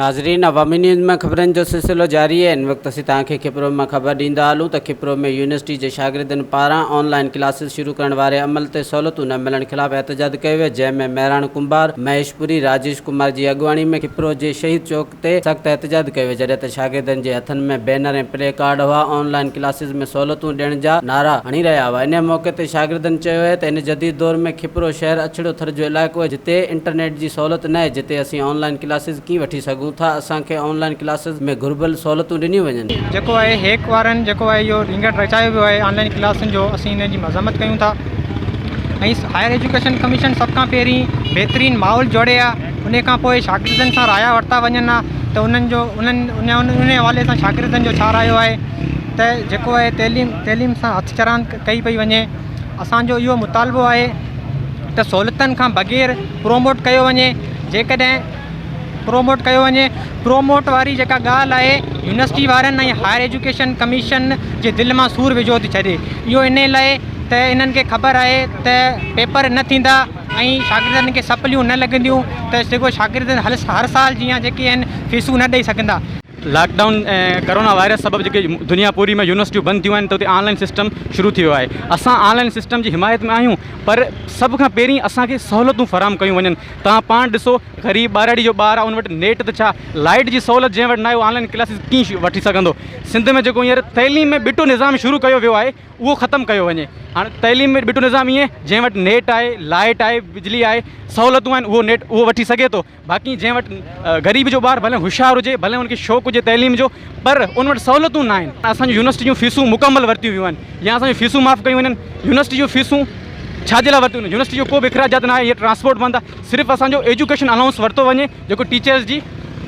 नाज़रीन, अवामी न्यूज़ में ख़बरनि जो सिलसिलो जारी है। इन वक्त असीं तव्हांखे कपरो में ख़बर ॾींदा हलूं त कपरो में यूनिवर्सिटी जे शागردن पारां ऑनलाइन क्लासिस शुरू करण वारे अमल ते सहूलतूं न मिलण खिलाफ़ एहतजाज कयो वियो, जंहिंमें मेहराण कुंभार, महेशपुरी, राजेश कुमार जी अॻुवाणी में कपरो जे शहीद चौक ते सख़्त एहतजाज कयो वियो, जॾहिं त शागिर्दनि जे हथनि में बैनर ऐं प्ले कार्ड हुआ। ऑनलाइन क्लासिस में सहूलतूं ॾियण जा नारा हणी रहिया हुआ। इन मौक़े ते शागिर्दनि चयो है त इन जदीद दौर में कपरो शहर अछड़ो थर जो इलाइक़ो आहे, जिते इंटरनेट जी सहूलत न आहे, जिते असीं ऑनलाइन क्लासिस कीअं वठी सघूं था। असांखे ऑनलाइन क्लासिस में घुर्बल सहूलतूं ॾिनियूं वञनि। जेको आहे हेक वारनि जेको आहे इहो रिंगट रचायो वियो आहे ऑनलाइन क्लासुनि जो, असीं इन जी मज़म्मत कयूं था। ऐं हायर एजुकेशन कमीशन सभ खां पहिरीं बहितरीनु माहौल जोड़े आहे, उन खां पोइ शागिर्दनि सां राया वरिता वञनि त उन हवाले सां शागिर्दनि जो छा रायो आहे त जेको आहे तइलीम सां हथ चरान कई पई वञे। असांजो इहो मुतालबो आहे त सहूलियतुनि खां बग़ैर प्रोमोट कयो वञे। जेकॾहिं प्रोमोट कयो वञे, प्रोमोट वारी जेका ॻाल्हि आहे यूनिवर्सिटी वारनि ऐं हायर एजुकेशन कमीशन जे दिलि मां सूर विझो थी छॾे। इहो इन लाइ त इन्हनि खे ख़बर आहे त पेपर न थींदा ऐं शागिर्दनि खे सप्लियूं न लॻंदियूं, त जेको शागिर्द हर साल जीअं जेके आहिनि फीसूं न ॾेई सघंदा। लॉकडाउन कोरोना वायरस सबब जेके दुनिया पूरी में यूनिवर्सिटियूं बंदि थियूं आहिनि, त उते ऑनलाइन सिस्टम शुरू थियो आहे। असां ऑनलाइन सिस्टम जी हिमायत में आहियूं, पर सभ खां पहिरीं असांखे सहूलतूं फ़राहम कयूं वञनि। तव्हां पाण ॾिसो, ग़रीब ॿारड़ी जो ॿार आहे, उन वटि नेट त छा, लाइट जी सहूलत जंहिं वटि न आहे, ऑनलाइन क्लासिस कीअं वठी सघंदो। सिंध में जेको हींअर तइलीम में ॿिटो निज़ाम शुरू कयो वियो आहे, उहो ख़तमु कयो वञे। हाणे तइलीम में ॿिटो निज़ाम ईअं, जंहिं वटि नेट आहे, लाइट आहे, बिजली आहे, सहूलतूं आहिनि, उहो वठी सघे थो। बाक़ी जंहिं वटि ग़रीब जो ॿारु भले होशियारु हुजे, भले हुनखे शौक़ु हुजे तइलीम जो, पर उन वटि सहूलतूं न आहिनि। असांजी यूनिवर्सिटी जूं फीसूं मुकमल वरितियूं वियूं आहिनि, या असांजी फीसूं माफ़ु कयूं वञनि। यूनिवर्सिटी जूं फीसूं छाजे लाइ वरितियूं आहिनि? यूनिवर्सिटी जो को बि इख़राजात न आहे, इहे ट्रांसपोर्ट बंदि आहे। सिर्फ़ु असांजो एजुकेशन अलाउंस वरितो वञे, जेको टीचर्स जी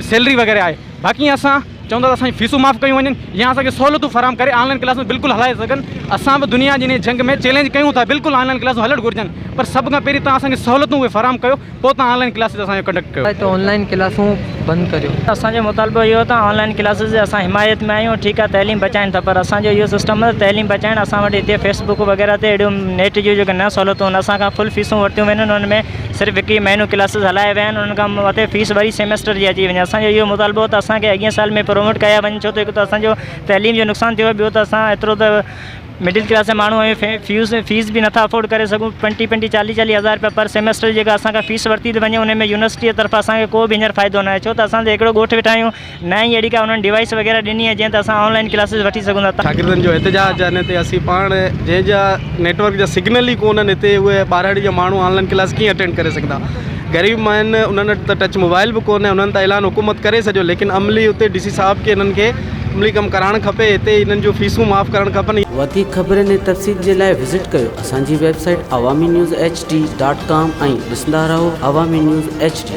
सैलरी वग़ैरह आहे। बाक़ी असां चवंदा त असांजी फीसूं माफ़ु कयूं वञनि, या असांखे सहूलतूं फ़राहम करे ऑनलाइन क्लासूं बिल्कुलु हलाए सघनि। असां बि दुनिया जी इन जंग में चैलेंज कयूं था, बिल्कुलु ऑनलाइन क्लासूं हलणु घुरिजनि, पर सभ खां पहिरीं तव्हां असांखे सहूलतूं उहे फ़राहम कयो, पोइ तव्हां ऑनलाइन क्लासिस असांजो कंडक्ट कयो। त ऑनलाइन क्लासूं बंदि करियो। असांजो मुतालबो इहो त ऑनलाइन क्लासिस जे असां हिमायत में आहियूं। ठीकु आहे, तइलीम बचाइनि था, पर असांजो इहो सिस्टम आहे तइलीम बचाइण। असां वटि हिते फेसबुक वग़ैरह ते अहिड़ियूं नेट जूं जेके न सहूलतूं आहिनि, असांखां फुल फीसूं वरितियूं वञनि। उन में सिर्फ़ु 21 महीनू क्लासिस हलाए विया आहिनि, उन खां मथे फीस वरी सेमेस्टर जी अची वञे। असांजो इहो मुतालबो त असांखे अॻिए साल में प्रमोट कया वञे, छो त हिकु त असांजो तइलीम जो नुक़सानु थियो, ॿियो त असां एतिरो त मिडिल क्लास जा माण्हू आहियूं, फीस बि नथा अफोर्ड करे सघूं। 20-40 हज़ार रुपया पर सेमेस्टर जेका असांखां फीस वरिती थी वञे, उन में यूनिवर्सिटी जे तरफ़ां असांखे को बि हींअर फ़ाइदो न आहे, छो त असां त हिकिड़ो ॻोठु वेठा आहियूं, न ई अहिड़ी का उन्हनि डिवाइस वग़ैरह ॾिनी आहे जंहिं त असां ऑनलाइन क्लासिस वठी सघूं था। शागिर्दनि जो एहतजाज आहे, हिन ते असीं पाण जंहिंजा नेटवर्क जा सिग्नल ई कोन्हनि, हिते उहे ॿारहड़ी जा माण्हू ऑनलाइन क्लास कीअं अटेंड करे सघंदा। ग़रीब आहिनि, उन्हनि वटि त टच मोबाइल बि कोन्हे, उन्हनि त ऐलान हुकूमत करे छॾियो, लेकिन अमली उते DC साहब खे हिननि खे अमली कमु कराइणु खपे। हिते हिननि जूं फीसूं माफ़ु करणु खपनि। वधीक ख़बरनि ऐं तफ़सील जे लाइ विज़िट कयो असांजी वेबसाइट awamiNewsHD.com ऐं ॾिसंदा रहो अवामी न्यूज़ HD।